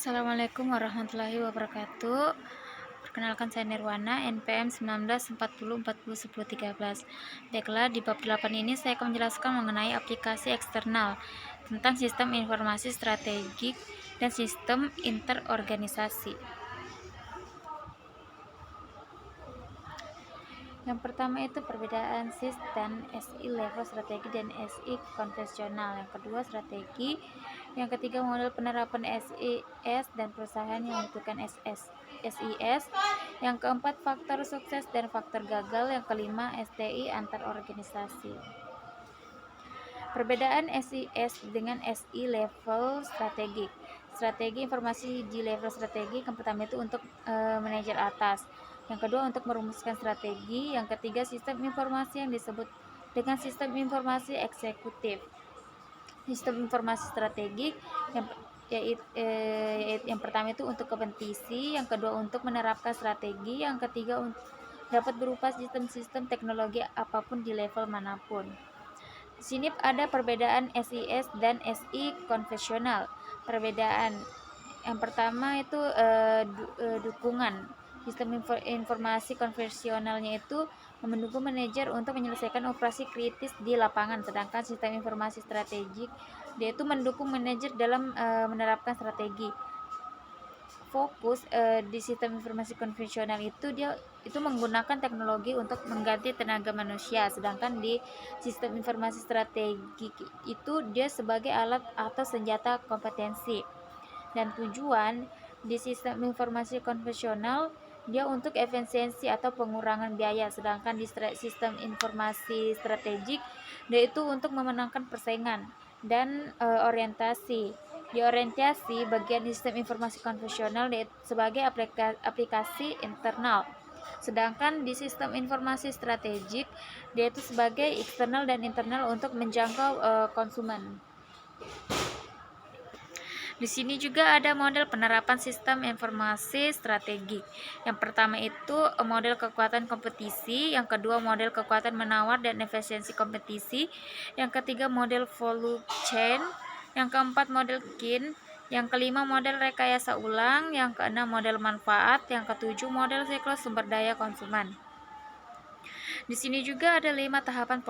Assalamualaikum warahmatullahi wabarakatuh. Perkenalkan saya Nirwana, NPM 1940401013. Baiklah, di bab 8 ini saya akan menjelaskan mengenai aplikasi eksternal tentang sistem informasi strategik dan sistem interorganisasi. Yang pertama itu perbedaan SIS dan SI level strategi dan SI konvensional. Yang kedua strategi. Yang ketiga model penerapan SIS dan perusahaan yang membutuhkan SIS. Yang keempat faktor sukses dan faktor gagal. Yang kelima STI antar organisasi. Perbedaan SIS dengan SI level strategik. Strategi informasi di level strategik yang pertama itu untuk manajer atas, yang kedua untuk merumuskan strategi, yang ketiga sistem informasi yang disebut dengan sistem informasi eksekutif. Sistem informasi strategik yang pertama itu untuk kompetisi, yang kedua untuk menerapkan strategi, yang ketiga dapat berupa sistem-sistem teknologi apapun di level manapun. Di sini ada perbedaan SIS dan SI konvensional. Perbedaan yang pertama itu dukungan. Sistem informasi konvensionalnya itu mendukung manajer untuk menyelesaikan operasi kritis di lapangan, sedangkan sistem informasi strategik dia itu mendukung manajer dalam menerapkan strategi. Fokus di sistem informasi konvensional itu dia itu menggunakan teknologi untuk mengganti tenaga manusia, sedangkan di sistem informasi strategik itu dia sebagai alat atau senjata kompetensi. Dan tujuan di sistem informasi konvensional dia untuk efisiensi atau pengurangan biaya, sedangkan di sistem informasi strategik dia itu untuk memenangkan persaingan dan orientasi. Di orientasi bagian sistem informasi konvensional sebagai aplikasi internal, sedangkan di sistem informasi strategik dia itu sebagai eksternal dan internal untuk menjangkau konsumen. Di sini juga ada model penerapan sistem informasi strategik. Yang pertama itu model kekuatan kompetisi, yang kedua model kekuatan menawar dan efisiensi kompetisi, yang ketiga model volume chain, yang keempat model kin, yang kelima model rekayasa ulang, yang keenam model manfaat, yang ketujuh model siklus sumber daya konsumen. Di sini juga ada 5 tahapan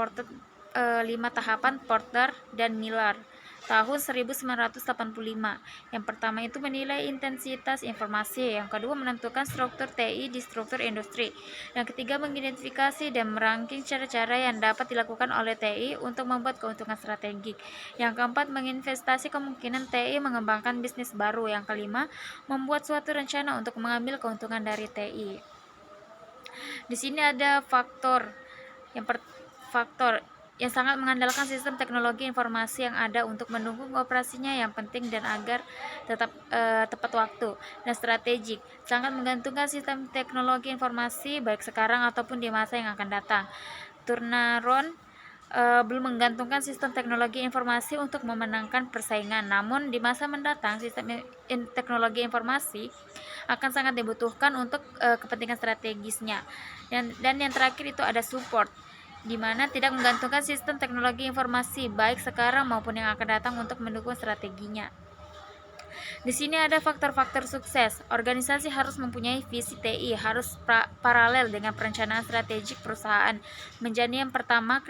Porter dan Miller tahun 1985. Yang pertama itu menilai intensitas informasi, yang kedua menentukan struktur TI di struktur industri, yang ketiga mengidentifikasi dan merangking cara-cara yang dapat dilakukan oleh TI untuk membuat keuntungan strategik, yang keempat menginvestasi kemungkinan TI mengembangkan bisnis baru, yang kelima membuat suatu rencana untuk mengambil keuntungan dari TI. Di sini ada faktor yang sangat mengandalkan sistem teknologi informasi yang ada untuk mendukung operasinya yang penting dan agar tetap tepat waktu, dan strategik sangat menggantungkan sistem teknologi informasi baik sekarang ataupun di masa yang akan datang. Turnaround belum menggantungkan sistem teknologi informasi untuk memenangkan persaingan, namun di masa mendatang sistem teknologi informasi akan sangat dibutuhkan untuk kepentingan strategisnya. Dan yang terakhir itu ada support, di mana tidak menggantungkan sistem teknologi informasi baik sekarang maupun yang akan datang untuk mendukung strateginya. Di sini ada faktor-faktor sukses. Organisasi harus mempunyai visi TI, harus paralel dengan perencanaan strategik perusahaan. Menjadi yang pertama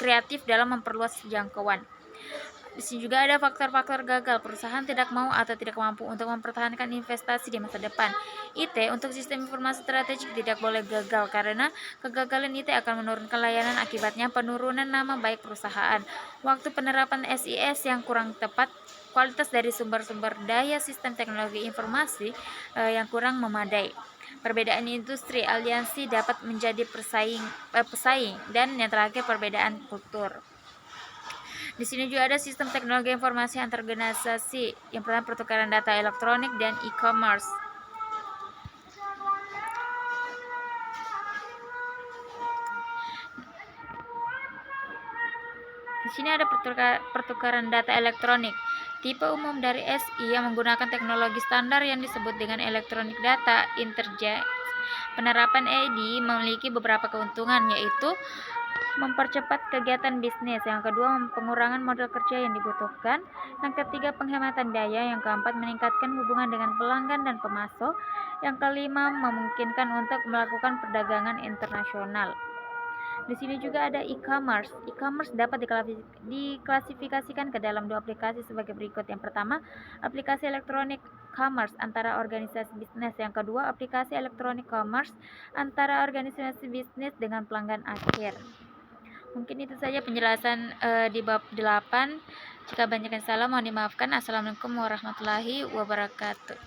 kreatif dalam memperluas jangkauan. Di sini juga ada faktor-faktor gagal. Perusahaan tidak mau atau tidak mampu untuk mempertahankan investasi di masa depan. IT untuk sistem informasi strategik tidak boleh gagal, karena kegagalan IT akan menurunkan layanan, akibatnya penurunan nama baik perusahaan. Waktu penerapan SIS yang kurang tepat, kualitas dari sumber-sumber daya sistem teknologi informasi yang kurang memadai. Perbedaan industri, aliansi dapat menjadi pesaing, dan yang terakhir perbedaan kultur. Di sini juga ada sistem teknologi informasi antar organisasi. Yang pertama pertukaran data elektronik dan e-commerce. Di sini ada pertukaran data elektronik. Tipe umum dari SI yang menggunakan teknologi standar yang disebut dengan Electronic Data Interchange. Penerapan ED memiliki beberapa keuntungan, yaitu mempercepat kegiatan bisnis. Yang kedua, pengurangan modal kerja yang dibutuhkan. Yang ketiga, penghematan biaya. Yang keempat, meningkatkan hubungan dengan pelanggan dan pemasok. Yang kelima, memungkinkan untuk melakukan perdagangan internasional. Di sini juga ada e-commerce. E-commerce dapat diklasifikasikan ke dalam dua aplikasi sebagai berikut. Yang pertama, aplikasi elektronik commerce antara organisasi bisnis. Yang kedua, aplikasi elektronik commerce antara organisasi bisnis dengan pelanggan akhir. Mungkin itu saja penjelasan di bab 8. Jika banyak yang salah mohon dimaafkan. Assalamualaikum warahmatullahi wabarakatuh.